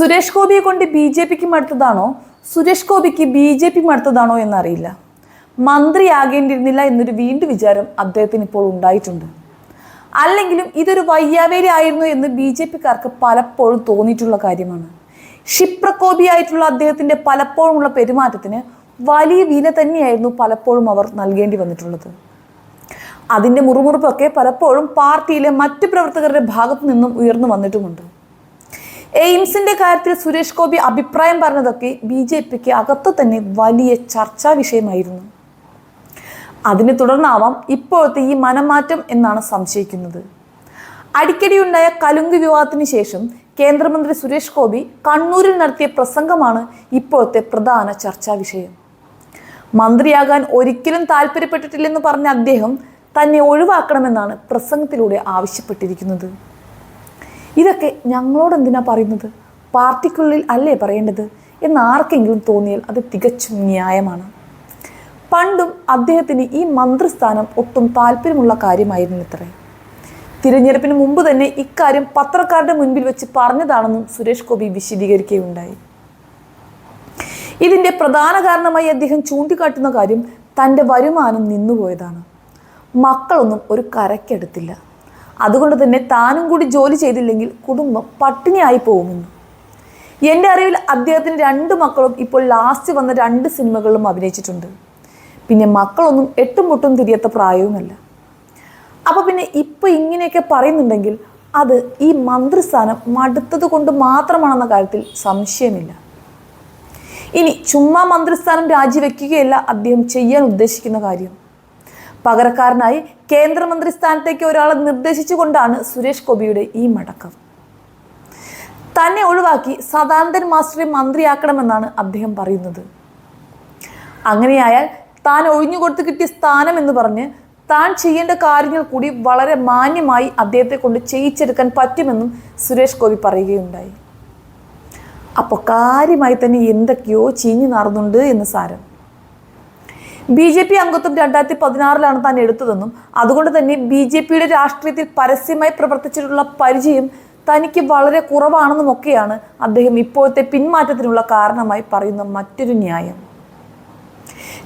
സുരേഷ് ഗോപിയെ കൊണ്ട് B J പിക്ക് മടുത്തതാണോ സുരേഷ് ഗോപിക്ക് ബി ജെ പി മടുത്തതാണോ എന്നറിയില്ല. മന്ത്രിയാകേണ്ടിയിരുന്നില്ല എന്നൊരു വീണ്ടും വിചാരം അദ്ദേഹത്തിന് ഇപ്പോൾ ഉണ്ടായിട്ടുണ്ട്. അല്ലെങ്കിലും ഇതൊരു വയ്യാവേലി ആയിരുന്നു എന്ന് ബി ജെ പിക്കാർക്ക് പലപ്പോഴും തോന്നിയിട്ടുള്ള കാര്യമാണ്. ക്ഷിപ്രകോപിയായിട്ടുള്ള അദ്ദേഹത്തിന്റെ പലപ്പോഴുമുള്ള പെരുമാറ്റത്തിന് വലിയ വില തന്നെയായിരുന്നു പലപ്പോഴും അവർ നൽകേണ്ടി വന്നിട്ടുള്ളത്. അതിൻ്റെ മുറുമുറുപ്പൊക്കെ പലപ്പോഴും പാർട്ടിയിലെ മറ്റു പ്രവർത്തകരുടെ ഭാഗത്തു നിന്നും ഉയർന്നു വന്നിട്ടുമുണ്ട്. എയിംസിന്റെ കാര്യത്തിൽ സുരേഷ് ഗോപി അഭിപ്രായം പറഞ്ഞതൊക്കെ ബി ജെ പിക്ക് അകത്തു തന്നെ വലിയ ചർച്ചാ വിഷയമായിരുന്നു. അതിനെ തുടർന്നാവാം ഇപ്പോഴത്തെ ഈ മനംമാറ്റം എന്നാണ് സംശയിക്കുന്നത്. അടിക്കടിയുണ്ടായ കലുങ്ക് വിവാദത്തിന് ശേഷം കേന്ദ്രമന്ത്രി സുരേഷ് ഗോപി കണ്ണൂരിൽ നടത്തിയ പ്രസംഗമാണ് ഇപ്പോഴത്തെ പ്രധാന ചർച്ചാ വിഷയം. മന്ത്രിയാകാൻ ഒരിക്കലും താല്പര്യപ്പെട്ടിട്ടില്ലെന്ന് പറഞ്ഞ അദ്ദേഹം തന്നെ ഒഴിവാക്കണമെന്നാണ് പ്രസംഗത്തിലൂടെ ആവശ്യപ്പെട്ടിരിക്കുന്നത്. ഇതൊക്കെ ഞങ്ങളോട് എന്തിനാ പറയുന്നത്, പാർട്ടിക്കുള്ളിൽ അല്ലേ പറയേണ്ടത് എന്ന് ആർക്കെങ്കിലും തോന്നിയാൽ അത് തികച്ചും ന്യായമാണ്. പണ്ടും അദ്ദേഹത്തിന് ഈ മന്ത്രിസ്ഥാനം ഒട്ടും താല്പര്യമുള്ള കാര്യമായിരുന്നില്ലത്രേ. തിരഞ്ഞെടുപ്പിന് മുമ്പ് തന്നെ ഇക്കാര്യം പത്രക്കാരുടെ മുൻപിൽ വെച്ച് പറഞ്ഞതാണെന്നും സുരേഷ് ഗോപി വിശദീകരിക്കുകയുണ്ടായി. ഇതിൻ്റെ പ്രധാന കാരണമായി അദ്ദേഹം ചൂണ്ടിക്കാട്ടുന്ന കാര്യം തൻ്റെ വരുമാനം നിന്നുപോയതാണ്. മക്കളൊന്നും ഒരു കരക്കെടുത്തില്ല, അതുകൊണ്ട് തന്നെ താനും കൂടി ജോലി ചെയ്തില്ലെങ്കിൽ കുടുംബം പട്ടിണിയായി പോകുമെന്ന്. എൻ്റെ അറിവിൽ അദ്ദേഹത്തിന് 2 മക്കളും ഇപ്പോൾ ലാസ്റ്റ് വന്ന 2 സിനിമകളിലും അഭിനയിച്ചിട്ടുണ്ട്. പിന്നെ മക്കളൊന്നും എട്ടും മുട്ടും തിരിയാത്ത പ്രായവുമല്ല. അപ്പോൾ പിന്നെ ഇപ്പോൾ ഇങ്ങനെയൊക്കെ പറയുന്നുണ്ടെങ്കിൽ അത് ഈ മന്ത്രിസ്ഥാനം മടുത്തത് കൊണ്ട് മാത്രമാണെന്ന കാര്യത്തിൽ സംശയമില്ല. ഇനി ചുമ്മാ മന്ത്രിസ്ഥാനം രാജിവെക്കുകയല്ല അദ്ദേഹം ചെയ്യാൻ ഉദ്ദേശിക്കുന്ന കാര്യം. പകരക്കാരനായി കേന്ദ്രമന്ത്രി സ്ഥാനത്തേക്ക് ഒരാളെ നിർദ്ദേശിച്ചുകൊണ്ടാണ് സുരേഷ് ഗോപിയുടെ ഈ മടക്കം. തന്നെ ഒഴിവാക്കി സദാനന്ദൻ മാസ്റ്ററെ മന്ത്രിയാക്കണമെന്നാണ് അദ്ദേഹം പറയുന്നത്. അങ്ങനെയായാൽ താൻ ഒഴിഞ്ഞുകൊടുത്ത് കിട്ടിയ സ്ഥാനം എന്ന് പറഞ്ഞ് താൻ ചെയ്യേണ്ട കാര്യങ്ങൾ കൂടി വളരെ മാന്യമായി അദ്ദേഹത്തെ കൊണ്ട് ചെയ്യിച്ചെടുക്കാൻ പറ്റുമെന്നും സുരേഷ് ഗോപി പറയുകയുണ്ടായി. അപ്പോൾ കാര്യമായി തന്നെ എന്തൊക്കെയോ ചീഞ്ഞു നാറുന്നുണ്ട് എന്ന് സാരം. ബി ജെ പി അംഗത്വം 2016 താൻ എടുത്തതെന്നും അതുകൊണ്ട് തന്നെ ബി ജെ പിയുടെ രാഷ്ട്രീയത്തിൽ പരസ്യമായി പ്രവർത്തിച്ചിട്ടുള്ള പരിചയം തനിക്ക് വളരെ കുറവാണെന്നുമൊക്കെയാണ് അദ്ദേഹം ഇപ്പോഴത്തെ പിന്മാറ്റത്തിനുള്ള കാരണമായി പറയുന്ന മറ്റൊരു ന്യായം.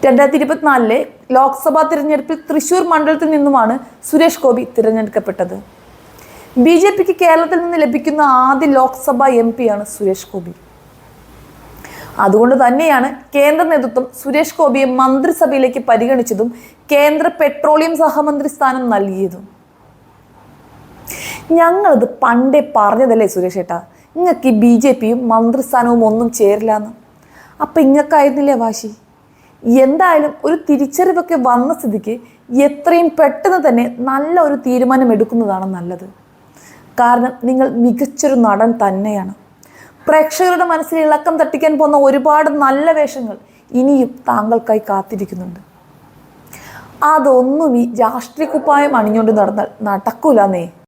2024 ലോക്സഭാ തിരഞ്ഞെടുപ്പിൽ തൃശൂർ മണ്ഡലത്തിൽ നിന്നുമാണ് സുരേഷ് ഗോപി തിരഞ്ഞെടുക്കപ്പെട്ടത്. ബി ജെ പിക്ക് കേരളത്തിൽ നിന്ന് ലഭിക്കുന്ന ആദ്യ ലോക്സഭാ എം പിയാണ് സുരേഷ് ഗോപി. അതുകൊണ്ട് തന്നെയാണ് കേന്ദ്ര നേതൃത്വം സുരേഷ് ഗോപിയെ മന്ത്രിസഭയിലേക്ക് പരിഗണിച്ചതും കേന്ദ്ര പെട്രോളിയം സഹമന്ത്രി സ്ഥാനം നൽകിയതും. ഞങ്ങളിത് പണ്ടേ പറഞ്ഞതല്ലേ സുരേഷ് ഏട്ടാ, നിങ്ങൾക്ക് ഈ ബി ജെ പിയും മന്ത്രിസ്ഥാനവും ഒന്നും ചേരില്ല എന്ന്. അപ്പം ഇങ്ങക്കായിരുന്നില്ലേ വാശി? എന്തായാലും ഒരു തിരിച്ചറിവൊക്കെ വന്ന സ്ഥിതിക്ക് എത്രയും പെട്ടെന്ന് തന്നെ നല്ല ഒരു തീരുമാനം എടുക്കുന്നതാണ് നല്ലത്. കാരണം നിങ്ങൾ മികച്ചൊരു നടൻ തന്നെയാണ്. പ്രേക്ഷകരുടെ മനസ്സിൽ ഇളക്കം തട്ടിക്കാൻ പോകുന്ന ഒരുപാട് നല്ല വേഷങ്ങൾ ഇനിയും താങ്കൾക്കായി കാത്തിരിക്കുന്നുണ്ട്. അതൊന്നും ഈ രാഷ്ട്രീയ കുപ്പായം അണിഞ്ഞുകൊണ്ട് നടന്നാൽ നടക്കൂലെന്നേ.